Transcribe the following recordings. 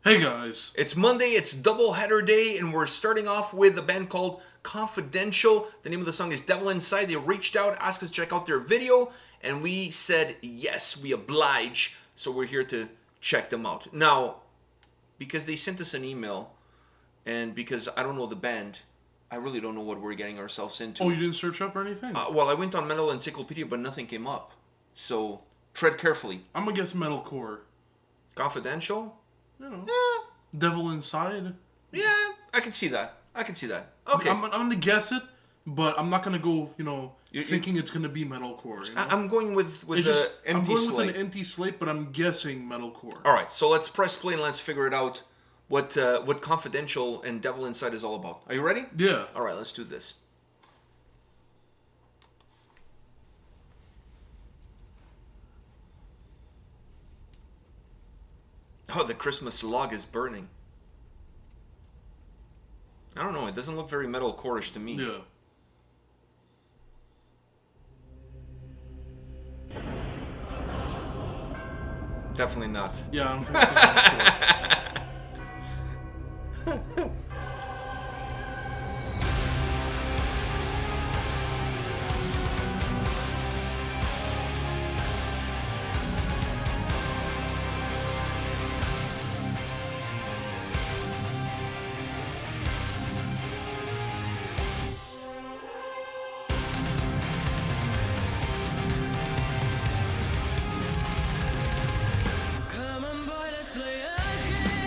Hey guys. It's Monday, it's doubleheader day, and we're starting off with a band called Confidential. The name of the song is Devil Inside. They reached out, asked us to check out their video, and we said yes, we oblige. So we're here to check them out. Now, because they sent us an email, and because I don't know the band, I really don't know what we're getting ourselves into. Oh, you didn't search up or anything? Well, I went on Metal Encyclopedia, but nothing came up. So tread carefully. I'm gonna guess metalcore. Confidential? You know, Devil Inside. Yeah, I can see that. Okay. I'm gonna guess it, but I'm not gonna go. You- Thinking it's gonna be metalcore. You know? I'm going with It's the just, I'm empty going slate. with an empty slate, but I'm guessing metalcore. All right, so let's press play and let's figure it out. What Confidential and Devil Inside is all about. Are you ready? Yeah. All right, let's do this. Oh, the Christmas log is burning. I don't know. It doesn't look very metalcore-ish to me. Yeah. Definitely not. Yeah. I'm guessing metalcore. Come on, boy, let's play a game.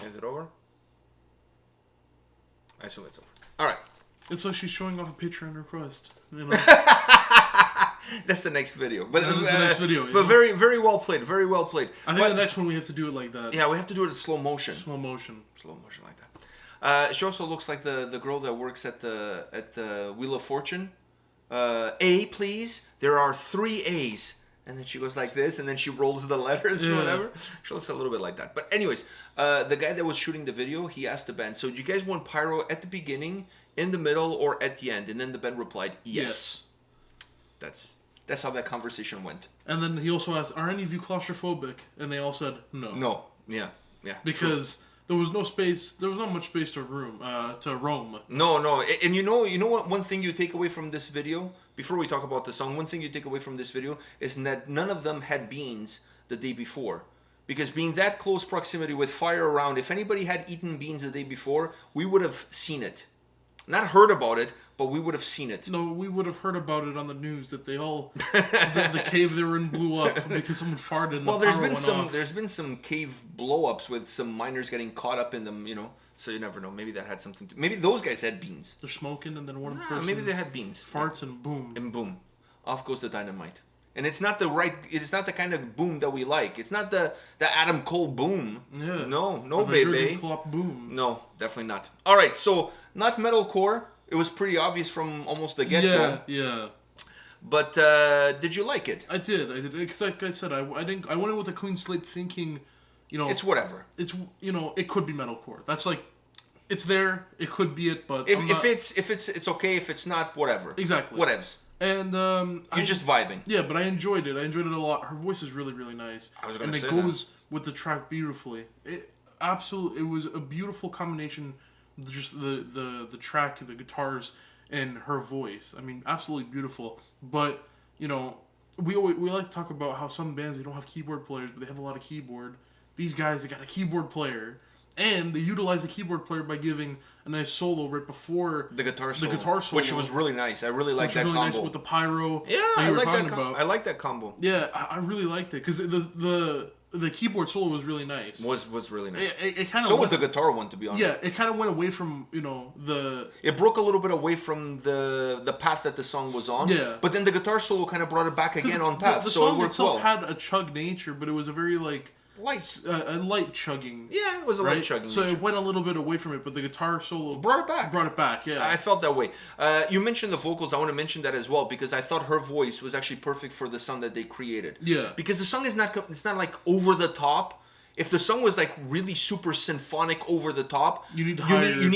Is it over? I assume it's over. All right. It's like she's showing off a Patreon request. You know? That's the next video. But That's the next video, But yeah. very, very well played. Very well played. I think the next one we have to do it like that. Yeah, we have to do it in slow motion. Slow motion. Slow motion like that. She also looks like the girl that works at the Wheel of Fortune. A, please. There are 3 A's. And then she goes like this, and then she rolls the letters or whatever. She looks a little bit like that. But anyways, the guy that was shooting the video, he asked the band, so do you guys want pyro at the beginning, in the middle, or at the end? And then the band replied, yes. That's how that conversation went. And then he also asked, are any of you claustrophobic? And they all said no. No. Yeah. Because there was no space, there was not much space to roam. No. And you know what? One thing you take away from this video, before we talk about the song, one thing you take away from this video is that none of them had beans the day before. Because being that close proximity with fire around, if anybody had eaten beans the day before, we would have seen it. Not heard about it, but we would have seen it. No, we would have heard about it on the news that they all the cave they were in blew up because someone farted and Well, the power went off. there's been some cave blow-ups with some miners getting caught up in them, So you never know. Maybe that had something to. Maybe those guys had beans. They're smoking and then one person Maybe they had beans. farts and boom. And boom, off goes the dynamite. And it's not the kind of boom that we like. It's not the Adam Cole boom. Yeah. No, The baby. Jurgen Klopp boom. No, definitely not. All right, so not metalcore. It was pretty obvious from almost the get-go. Yeah. But did you like it? I did. Because like I said, I went in with a clean slate thinking, It's whatever. It's it could be metalcore. That's like, it's there. It could be it, but If it's okay. If it's not, whatever. Exactly. Whatevs. And You're just vibing. Yeah, but I enjoyed it. I enjoyed it a lot. Her voice is really, really nice. I was gonna say and it goes with the track beautifully. It was a beautiful combination. Just the track, the guitars, and her voice. I mean, absolutely beautiful. But we like to talk about how some bands, they don't have keyboard players, but they have a lot of keyboard. These guys, they got a keyboard player. And they utilize the keyboard player by giving a nice solo right before the guitar solo, which was really nice. I really liked that really combo. nice with the pyro. Yeah, I like that combo. Yeah, I really liked it because the keyboard solo was really nice. Was really nice. It kind of was the guitar one, to be honest. Yeah, it kind of went away from the. It broke a little bit away from the path that the song was on. Yeah. But then the guitar solo kind of brought it back again on path. The so song it worked itself well. had a chug nature, but it was a very Light. a light chugging. Yeah, it was a light chugging. So it went a little bit away from it, but the guitar solo brought it back. Yeah, I felt that way. You mentioned the vocals. I want to mention that as well because I thought her voice was actually perfect for the song that they created. Yeah. Because the song is not like over the top. If the song was like really super symphonic over the top, you need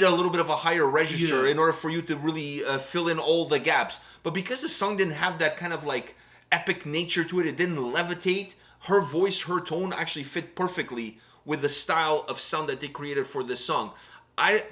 a little bit of a higher register in order for you to really fill in all the gaps. But because the song didn't have that kind of like epic nature to it, it didn't levitate. Her voice, her tone actually fit perfectly with the style of sound that they created for this song.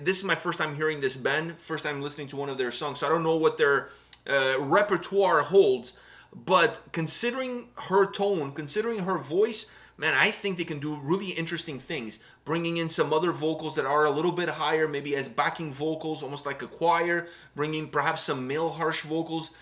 This is my first time hearing this band, first time listening to one of their songs, so I don't know what their repertoire holds. But considering her tone, considering her voice, man, I think they can do really interesting things. Bringing in some other vocals that are a little bit higher, maybe as backing vocals, almost like a choir. Bringing perhaps some male harsh vocals,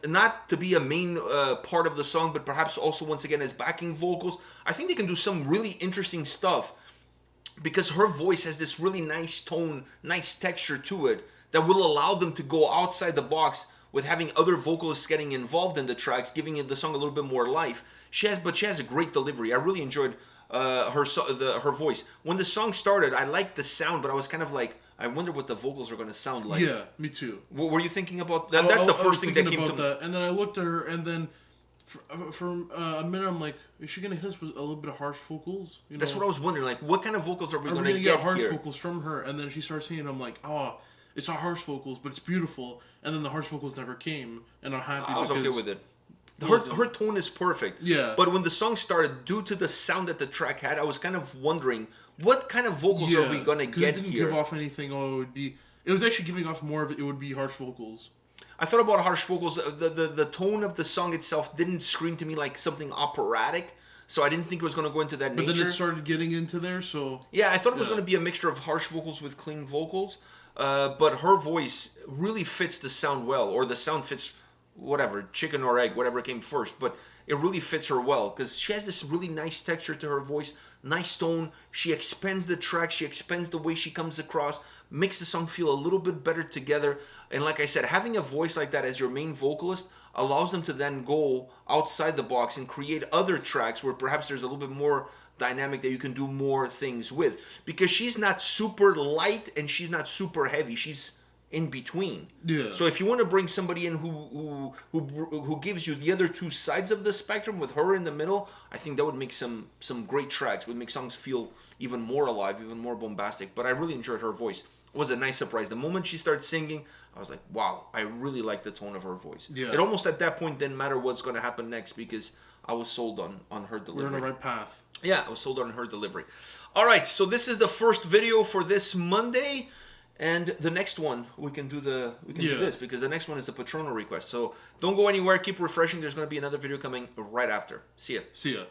not to be a main part of the song, but perhaps also once again as backing vocals. I think they can do some really interesting stuff because her voice has this really nice tone, nice texture to it that will allow them to go outside the box with having other vocalists getting involved in the tracks, giving the song a little bit more life. She has a great delivery. I really enjoyed her voice. When the song started, I liked the sound, but I was kind of like, I wonder what the vocals are going to sound like. Yeah, me too. What were you thinking about that? That's the first thing that came to me. And then I looked at her, and then for a minute, I'm like, is she going to hit us with a little bit of harsh vocals? That's what I was wondering. Like, what kind of vocals are we going to get harsh vocals from her? And then she starts singing, I'm like, oh, it's not harsh vocals, but it's beautiful. And then the harsh vocals never came, and I'm happy. I was okay with it. Her tone is perfect. Yeah. But when the song started, due to the sound that the track had, I was kind of wondering, what kind of vocals are we going to get it didn't here? give off anything. It was actually giving off more of it would be harsh vocals. I thought about harsh vocals. The tone of the song itself didn't scream to me like something operatic. So I didn't think it was going to go into that nature. But then it started getting into there, so... Yeah, I thought it was going to be a mixture of harsh vocals with clean vocals. But her voice really fits the sound well, or the sound fits whatever, chicken or egg, whatever came first, but it really fits her well because she has this really nice texture to her voice, nice tone. She expands the track, she expands the way she comes across, makes the song feel a little bit better together. And like I said, having a voice like that as your main vocalist allows them to then go outside the box and create other tracks where perhaps there's a little bit more dynamic that you can do more things with, because she's not super light and she's not super heavy. She's in between. Yeah. So if you want to bring somebody in who gives you the other two sides of the spectrum with her in the middle, I think that would make some great tracks. Would make songs feel even more alive, even more bombastic. But I really enjoyed her voice. It was a nice surprise. The moment she started singing, I was like, wow, I really like the tone of her voice. Yeah. It almost at that point didn't matter what's going to happen next because I was sold on her delivery. We're on the right path. Yeah, I was sold on her delivery. All right, so this is the first video for this Monday. And the next one, we can do this because the next one is a Patronal request. So don't go anywhere. Keep refreshing. There's going to be another video coming right after. See ya. See ya.